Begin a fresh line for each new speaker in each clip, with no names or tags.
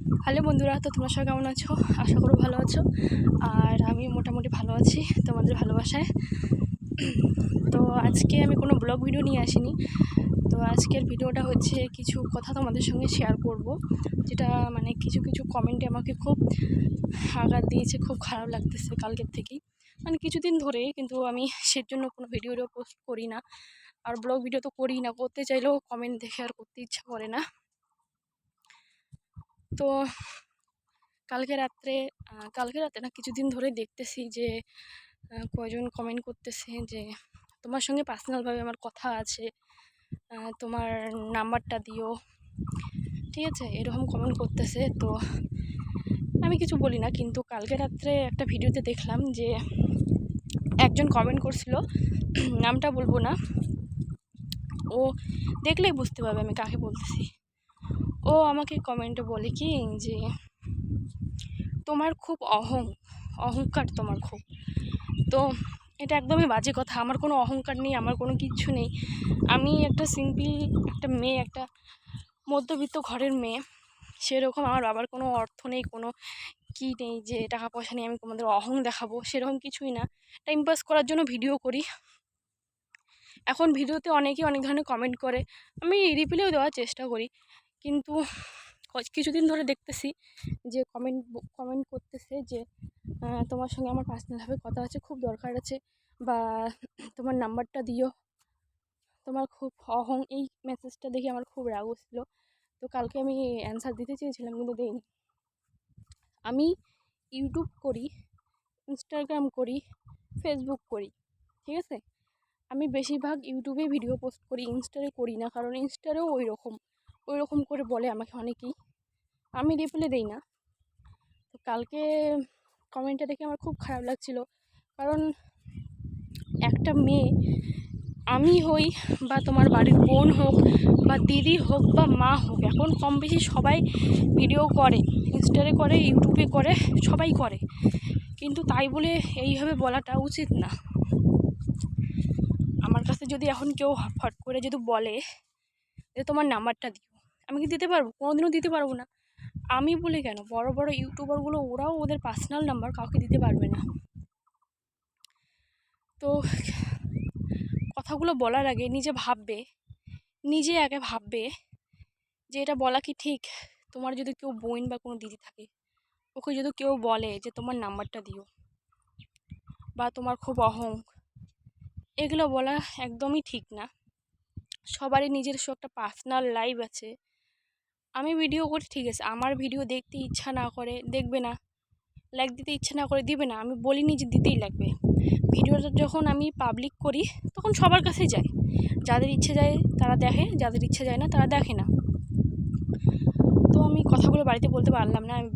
Hello বন্ধুরা, তো তোমরা সবাই কেমন আছো? আশা করো ভালো আছো। আর আমি মোটামুটি ভালো আছি তোমাদের ভালোবাসায়। তো আজকে আমি কোনো ব্লগ ভিডিও নিয়ে আসিনি। তো আজকের ভিডিওটা হচ্ছে কিছু কথা তোমাদের সঙ্গে শেয়ার করব, যেটা মানে কিছু কিছু কমেন্টে আমাকে খুব আঘাত দিয়েছে, খুব খারাপ লাগতেছে কালকের থেকেই, মানে কিছুদিন ধরে। কিন্তু আমি সের জন্য কোনো ভিডিও পোস্ট করি না, আর ব্লগ ভিডিও তো করি না, করতে চাইলেও কমেন্ট দেখে আর করতে ইচ্ছা করে না। তো কালকে রাতে না, কিছুদিন ধরে দেখতেছি যে কয়জন কমেন্ট করতেছে যে তোমার সঙ্গে পার্সোনালভাবে আমার কথা আছে, তোমার নাম্বারটা দিও, ঠিক আছে, এরকম কমেন্ট করতেছে। তো আমি কিছু বলি না, কিন্তু কালকে রাত্রে একটা ভিডিওতে দেখলাম যে একজন কমেন্ট করছিল, নামটা বলবো না, ও দেখলেই বুঝতে পারবে আমি কাকে বলতেছি। ও আমাকে কমেন্টে বলে কি যে তোমার খুব অহংকার তোমার খুব। তো এটা একদমই বাজে কথা। আমার কোনো অহংকার নেই, আমার কোনো কিচ্ছু নেই। আমি একটা সিম্পল একটা মেয়ে, একটা মধ্যবিত্ত ঘরের মেয়ে। সেরকম আমার বাবার কোনো অর্থ নেই, কোনো কী নেই যে টাকা পয়সা নিয়ে আমি তোমাদের অহং দেখাবো, সেরকম কিছুই না। টাইম পাস করার জন্য ভিডিও করি। এখন ভিডিওতে অনেকেই অনেক ধরনের কমেন্ট করে, আমি রিপ্লাইও দেওয়ার চেষ্টা করি, কিন্তু কিছুদিন ধরে দেখতেছি যে কমেন্ট করতেছে যে তোমার সঙ্গে আমার পার্সোনালভাবে কথা আছে, খুব দরকার আছে, বা তোমার নাম্বারটা দিও, তোমার খুব এই মেসেজটা দেখে আমার খুব রাগ হচ্ছিলো। তো কালকে আমি অ্যান্সার দিতে চেয়েছিলাম, কিন্তু দেইনি। আমি ইউটিউব করি, ইনস্টাগ্রাম করি, ফেসবুক করি, ঠিক আছে। আমি বেশিরভাগ ইউটিউবে ভিডিও পোস্ট করি, ইনস্টারে করি না, কারণ ইনস্টারেও ওই রকম করে বলে আমাকে অনেকেই, আমি রিপ্লাই দেই না। তো কালকে কমেন্টটা দেখে আমার খুব খারাপ লাগছিল, কারণ একটা মেয়ে, আমি হই বা তোমার বাড়ির বোন হোক বা দিদি হোক বা মা হোক, এখন কম বেশি সবাই ভিডিও করে, ইনস্টারে করে, ইউটিউবে করে, সবাই করে, কিন্তু তাই বলে এইভাবে বলাটা উচিত না। আমার কাছে যদি এখন কেউ ফট করে যদি বলে যে তোমার নাম্বারটা দিও, আমি কি দিতে পারবো? কোনোদিনও দিতে পারবো না। আমি বলে কেন, বড় বড় ইউটিউবারগুলো ওরাও ওদের পার্সোনাল নাম্বার কাউকে দিতে পারবে না। তো কথাগুলো বলার আগে নিজে আগে ভাববে যে এটা বলা কি ঠিক। তোমার যদি কেউ বোন বা কোনো দিদি থাকে, ওকে যদি কেউ বলে যে তোমার নাম্বারটা দিও, বা তোমার খুব এগুলো বলা একদমই ঠিক না। সবারই নিজস্ব একটা পার্সোনাল লাইফ আছে। আমি ভিডিও করি, ঠিক আছে, আমার ভিডিও দেখতে ইচ্ছা না করে দেখবে না, লাইক দিতে ইচ্ছা না করে দিবে না, আমি বলিনি যে দিতেই লাগবে। ভিডিওটা যখন আমি পাবলিক করি তখন সবার কাছে যায়, যাদের ইচ্ছে যায় তারা দেখে, যাদের ইচ্ছে যায় না তারা দেখে না। তো আমি কথাগুলো বাড়িতে বলতে পারলাম না, আমি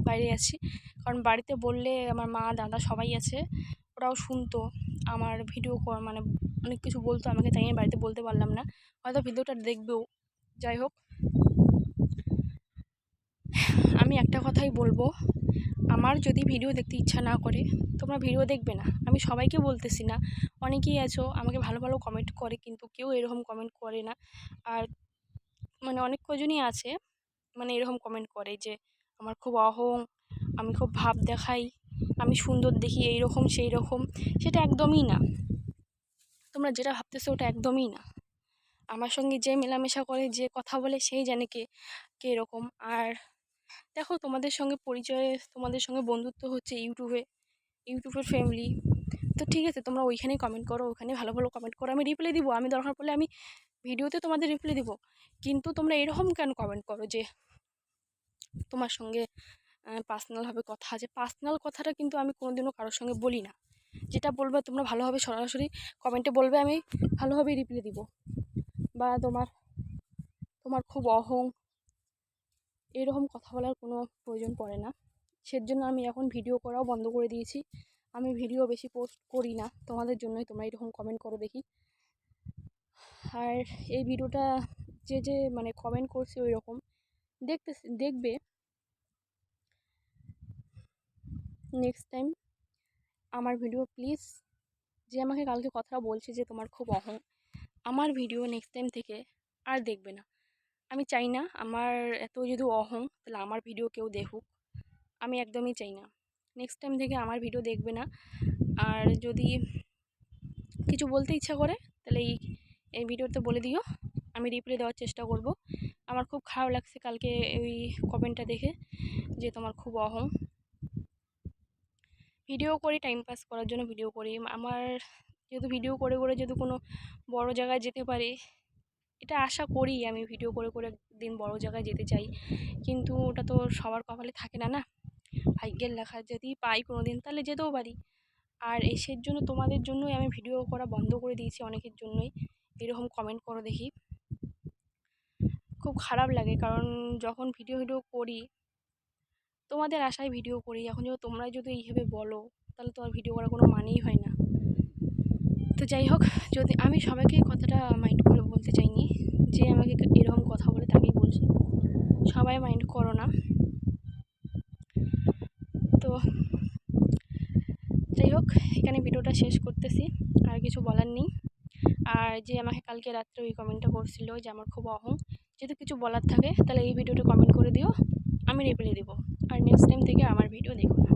বাইরে আছি, কারণ বাড়িতে বললে আমার মা দাদা সবাই আছে, ওরাও শুনতো আমার ভিডিও, মানে অনেক কিছু বলতো আমাকে, তাই আমি বাড়িতে বলতে পারলাম না, হয়তো ভিডিওটা দেখবেও। যাই হোক, আমি একটা কথাই বলবো, আমার যদি ভিডিও দেখতে ইচ্ছা না করে তোমরা ভিডিও দেখবে না। আমি সবাইকে বলতেছি না, অনেকেই আছো আমাকে ভালো ভালো কমেন্ট করে, কিন্তু কেউ এরকম কমেন্ট করে না। আর মানে অনেক কজনই আছে মানে এরকম কমেন্ট করে যে আমার খুব আমি খুব ভাব দেখাই, আমি সুন্দর দেখি, এইরকম সেই রকম। সেটা একদমই না, তোমরা যেটা ভাবতেছো ওটা একদমই না। আমার সঙ্গে যে মেলামেশা করে, যে কথা বলে, সেই জানে কে কে এরকম। আর দেখো, তোমাদের সঙ্গে পরিচয়, তোমাদের সঙ্গে বন্ধুত্ব হচ্ছে ইউটিউবের ফ্যামিলি। তো ঠিক আছে, তোমরা ওইখানেই কমেন্ট করো, ওখানে ভালো ভালো কমেন্ট করো, আমি রিপ্লাই দিব, আমি দরকার পড়লে আমি ভিডিওতে তোমাদের রিপ্লাই দিব। কিন্তু তোমরা এরকম কেন কমেন্ট করো যে তোমার সঙ্গে পার্সোনালভাবে কথা আছে? পার্সোনাল কথাটা কিন্তু আমি কোনোদিনও কারোর সঙ্গে বলি না। যেটা বলবে তোমরা ভালোভাবে সরাসরি কমেন্টে বলবে, আমি ভালোভাবে রিপ্লাই দিব। বা তোমার তোমার খুব এরকম কথা বলার কোনো প্রয়োজন পড়ে না। সেজন্য আমি এখন ভিডিও করাও বন্ধ করে দিয়েছি, আমি ভিডিও বেশি পোস্ট করি না তোমাদের জন্যই, তোমরা এরকম কমেন্ট করো দেখি। আর এই ভিডিওটা যে মানে কমেন্ট করছে ওই রকম দেখবে, নেক্সট টাইম আমার ভিডিও প্লিজ, যে আমাকে কালকে কথা বলছে যে তোমার খুব আমার ভিডিও নেক্সট টাইম থেকে আর দেখবে না। আমি চাই না আমার এত যদি অহং তাহলে আমার ভিডিও কেউ দেখুক, আমি একদমই চাই না। নেক্সট টাইম থেকে আমার ভিডিও দেখবে না। আর যদি কিছু বলতে ইচ্ছা করে তাহলে এই ভিডিওতে বলে দিও, আমি রিপ্লাই দেওয়ার চেষ্টা করব। আমার খুব খারাপ লাগছে কালকে ওই কমেন্টটা দেখে, যে তোমার খুব অহং। ভিডিও করি টাইম পাস করার জন্য ভিডিও করি, আমার যেহেতু ভিডিও করে করে যদি কোনো বড় জায়গায় যেতে পারি, এটা আশা করি আমি ভিডিও করে করে একদিন বড় জায়গায় যেতে চাই, কিন্তু ওটা তো সবার কপালে থাকে না, না ভাগ্যের লেখা। যদি পাই কোনো দিন তাহলে যেতেও পারি। আর এসের জন্য তোমাদের জন্যই আমি ভিডিও করা বন্ধ করে দিয়েছি, অনেকের জন্যই এরকম কমেন্ট করো দেখি, খুব খারাপ লাগে। কারণ যখন ভিডিও করি তোমাদের আশায় ভিডিও করি, এখন যদি তোমরা যদি এইভাবে বলো তাহলে তো আর ভিডিও করার কোনো মানেই হয় না। তো যাই হোক, যদি আমি সবাইকে কথাটা মাইন্ড করে বলতে চাইনি, যে আমাকে এরকম কথা বলে তাকেই বলছি, সবাই মাইন্ড করো না। তো যাই হোক, এখানে ভিডিওটা শেষ করতেছি, আর কিছু বলার নেই। আর যে আমাকে কালকে রাত্রে ওই কমেন্টটা করছিল যে আমার খুব অহং, যদি কিছু বলার থাকে তাহলে এই ভিডিওটা কমেন্ট করে দিও, আমি রিপ্লাই দেবো। আর নেক্সট টাইম থেকে আমার ভিডিও দেখো না।